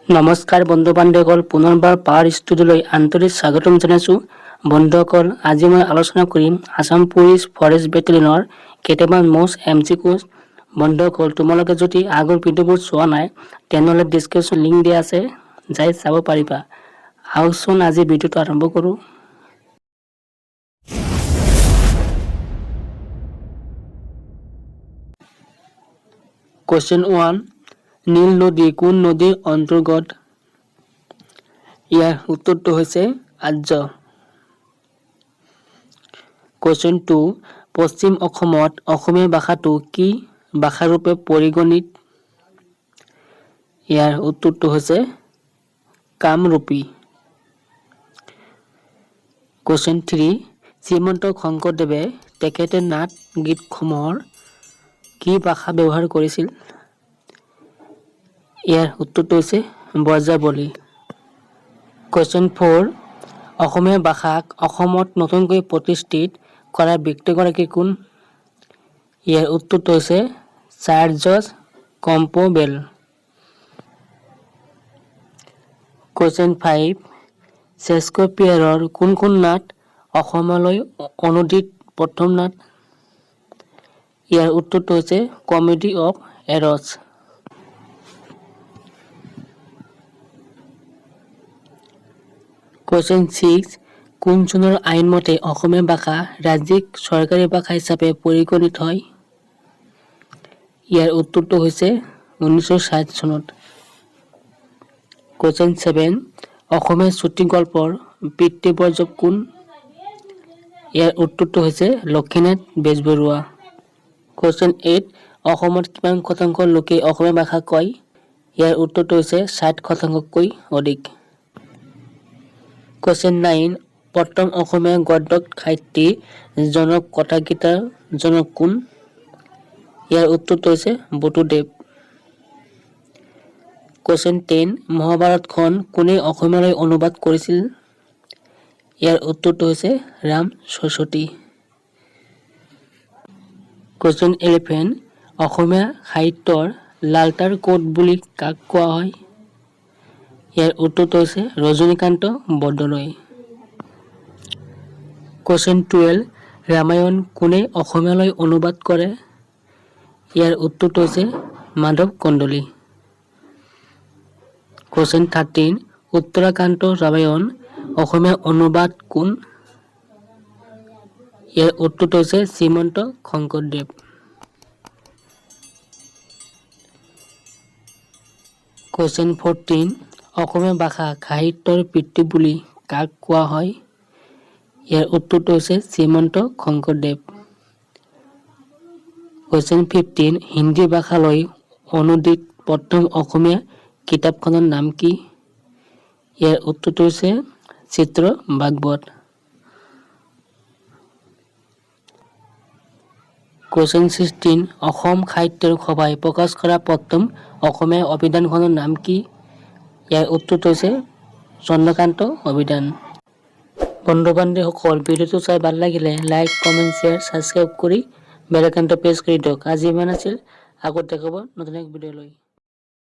নমস্কাৰ বন্ধু বান্ধৱীসকল, পুনৰবাৰ পাৱাৰ ষ্টুডিঅ'লৈ আন্তৰিক স্বাগতম জনাইছোঁ। বন্ধুসকল, আজি মই আলোচনা কৰিম আসাম পুলিচ ফৰেষ্ট বেটেলিয়নৰ কেইটামান মোষ্ট MCQs। বন্ধুসকল, তোমালোকে যদি আগৰ ভিডিঅ'বোৰ চোৱা নাই তেনেহ'লে ডিছক্ৰিপশ্যন লিংক দিয়া আছে, যাই চাব পাৰিবা। আহকচোন আজি ভিডিঅ'টো আৰম্ভ কৰোঁ। কুৱেশ্যন 1, নীল নদী কোন নদীৰ অন্তৰ্গত? ইয়াৰ উত্তৰটো হৈছে আৰ্য। কুৱেশ্যন 2, পশ্চিম অসমত অসমীয়া ভাষাটো কি ভাষাৰূপে পৰিগণিত? ইয়াৰ উত্তৰটো হৈছে কামৰূপী। কুৱেশ্যন 3, শ্ৰীমন্ত শংকৰদেৱে তেখেতে নাট গীতসমূহৰ কি ভাষা ব্যৱহাৰ কৰিছিল? ইয়াৰ উত্তৰটো হৈছে ব্ৰজাৱলী। কুৱেশ্যন 4, অসমীয়া ভাষাক অসমত নতুনকৈ প্ৰতিষ্ঠিত কৰা ব্যক্তিগৰাকী কোন? ইয়াৰ উত্তৰটো হৈছে ছাৰ জৰ্জ কম্পবেল। কুৱেশ্যন 5, শ্বেক্সপিয়াৰৰ কোনখন নাট অসমলৈ অনুদিত প্ৰথম নাট? ইয়াৰ উত্তৰটো হৈছে কমেডি অফ এৰৰ্ছ। কুৱেশ্যন 6, কোন চনৰ আইন মতে অসমীয়া ভাষা ৰাজ্যিক চৰকাৰী ভাষা হিচাপে পৰিগণিত হয়? ইয়াৰ উত্তৰটো হৈছে 1960 চনত। কুৱেশ্যন 7, অসমীয়া চুটি গল্পৰ পিতৃপৰ্য্য কোন? ইয়াৰ উত্তৰটো হৈছে লক্ষীনাথ বেজবৰুৱা। কুৱেশ্যন 8, অসমত কিমান শতাংশ লোকে অসমীয়া ভাষা কয়? ইয়াৰ উত্তৰটো হৈছে 60%তকৈ অধিক। কুৱেশ্যন 9, প্ৰথম অসমীয়া গদ্য সাহিত্যিক জনক কথাগীতৰ জনক কোন? ইয়াৰ উত্তৰটো হৈছে বুদ্ধদেৱ। কুৱেশ্যন 10, মহাভাৰতখন কোনে অসমীয়ালৈ অনুবাদ কৰিছিল? ইয়াৰ উত্তৰটো হৈছে ৰাম সৰস্বতী। কুৱেশ্যন 11, অসমীয়া সাহিত্যৰ লালতাৰ কোট বুলি কাক কোৱা হয়? ইয়াৰ উত্তৰটো হৈছে ৰজনীকান্ত বৰদলৈ। কুৱেশ্যন 12, ৰামায়ণ কোনে অসমীয়ালৈ অনুবাদ কৰে? ইয়াৰ উত্তৰটো হৈছে মাধৱ কন্দলী। কুৱেশ্যন 13, উত্তৰাকাণ্ড ৰামায়ণ অসমীয়া অনুবাদ কোন? ইয়াৰ উত্তৰটো হৈছে শ্ৰীমন্ত শংকৰদেৱ। কুৱেশ্যন 14, অসমীয়া ভাষা সাহিত্যৰ পিতৃ বুলি কাক কোৱা হয়? ইয়াৰ উত্তৰটো হৈছে শ্ৰীমন্ত শংকৰদেৱ। কুৱেশ্যন 15, হিন্দী ভাষালৈ অনুদিত প্ৰথম অসমীয়া কিতাপখনৰ নাম কি? ইয়াৰ উত্তৰটো হৈছে চিত্ৰ ভাগৱত। কুৱেশ্যন 16, অসম সাহিত্য সভাই প্ৰকাশ কৰা প্ৰথম অসমীয়া অভিধানখনৰ নাম কি? ইয়াৰ উত্তৰটো হৈছে চন্দ্ৰকান্ত অভিধান। বন্ধু বান্ধৱীসকল, ভিডিঅ'টো চাই ভাল লাগিলে লাইক, কমেণ্ট, শ্বেয়াৰ, ছাবস্ক্ৰাইব কৰি বেল আইকনটো প্ৰেছ কৰি দিয়ক। আজি ইমান আছিল, আকৌ দেখা হ'ব নতুন এক ভিডিঅ' লৈ।